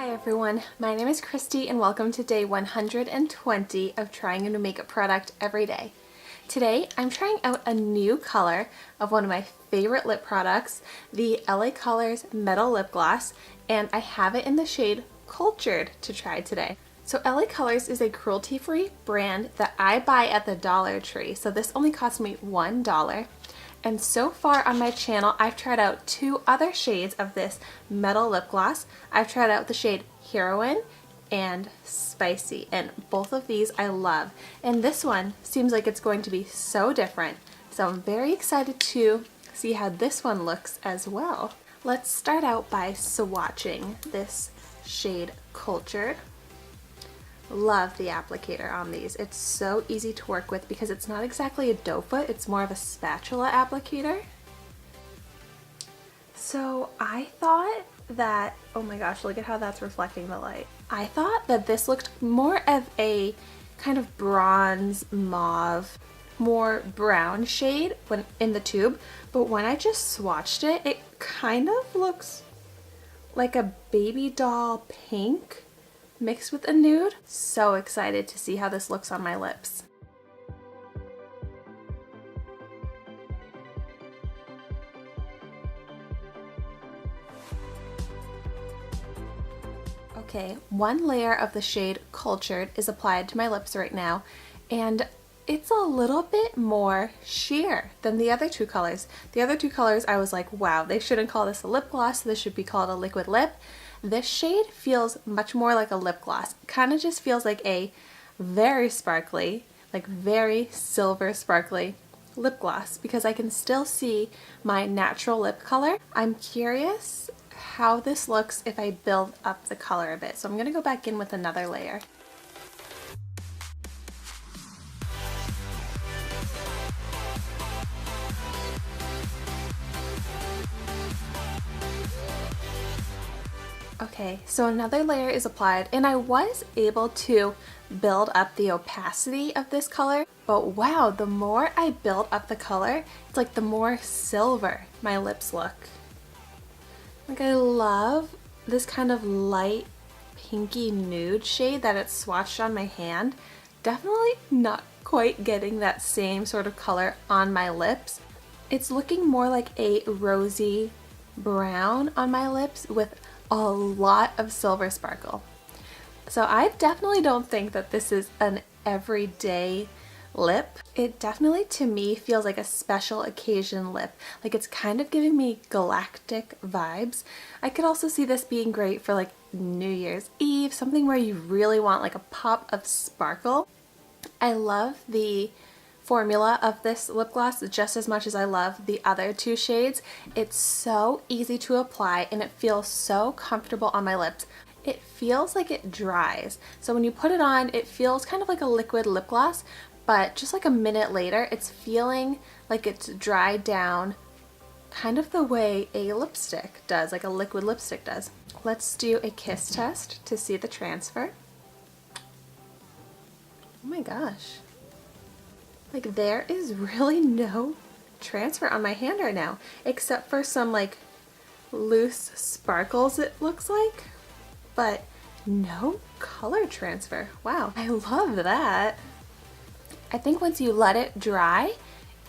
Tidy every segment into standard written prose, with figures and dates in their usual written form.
Hi everyone, my name is Christy and welcome to day 120 of trying a new makeup product every day. Today I'm trying out a new color of one of my favorite lip products, the LA Colors Metal Lip Gloss, and I have it in the shade Cultured to try today. So LA Colors is a cruelty-free brand that I buy at the Dollar Tree, so this only cost me $1. And so far on my channel, I've tried out two other shades of this metal lip gloss. I've tried out the shade Heroine and Spicy, and both of these I love. And this one seems like it's going to be so different. So I'm very excited to see how this one looks as well. Let's start out by swatching this shade Cultured. Love the applicator on these. It's so easy to work with because it's not exactly a doe foot, it's more of a spatula applicator. So I thought that, oh my gosh, look at how that's reflecting the light. I thought that this looked more of a kind of bronze mauve, more brown shade when in the tube, but when I just swatched it, it kind of looks like a baby doll pink mixed with a nude. So excited to see how this looks on my lips. Okay, one layer of the shade Cultured is applied to my lips right now, and it's a little bit more sheer than the other two colors. The other two colors I was like, wow, they shouldn't call this a lip gloss, this should be called a liquid lip. This shade feels much more like a lip gloss. Kind of just feels like a very sparkly, like very silver sparkly lip gloss because I can still see my natural lip color. I'm curious how this looks if I build up the color a bit. So I'm going to go back in with another layer. Okay, so another layer is applied and I was able to build up the opacity of this color, but wow, the more I build up the color, it's like the more silver my lips look. Like I love this kind of light pinky nude shade that it's swatched on my hand. Definitely not quite getting that same sort of color on my lips. It's looking more like a rosy brown on my lips with a lot of silver sparkle. So I definitely don't think that this is an everyday lip. It definitely to me feels like a special occasion lip. Like it's kind of giving me galactic vibes. I could also see this being great for like New Year's Eve, something where you really want like a pop of sparkle. I love the formula of this lip gloss just as much as I love the other two shades. It's so easy to apply and it feels so comfortable on my lips. It feels like it dries. So when you put it on, it feels kind of like a liquid lip gloss, but just like a minute later, it's feeling like it's dried down kind of the way a lipstick does, like a liquid lipstick does. Let's do a kiss test to see the transfer. Oh my gosh. Like there is really no transfer on my hand right now, except for some like loose sparkles it looks like, but no color transfer. Wow, I love that. I think once you let it dry,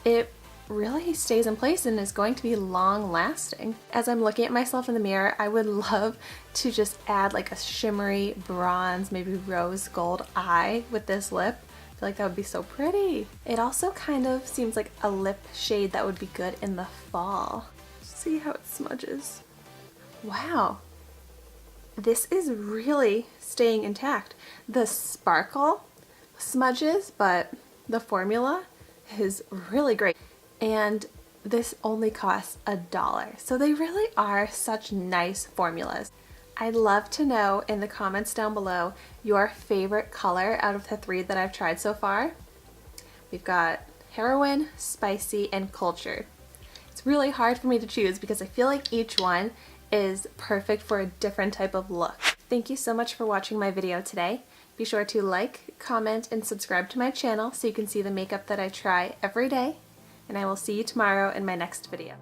it really stays in place and is going to be long lasting. As I'm looking at myself in the mirror, I would love to just add like a shimmery bronze, maybe rose gold eye with this lip. Like that would be so pretty. It also kind of seems like a lip shade that would be good in the fall. See how it smudges. Wow, this is really staying intact. The sparkle smudges, but the formula is really great. And this only costs $1. So they really are such nice formulas. I'd love to know in the comments down below your favorite color out of the three that I've tried so far. We've got Heroine, Spicy, and Cultured. It's really hard for me to choose because I feel like each one is perfect for a different type of look. Thank you so much for watching my video today. Be sure to like, comment, and subscribe to my channel so you can see the makeup that I try every day. And I will see you tomorrow in my next video.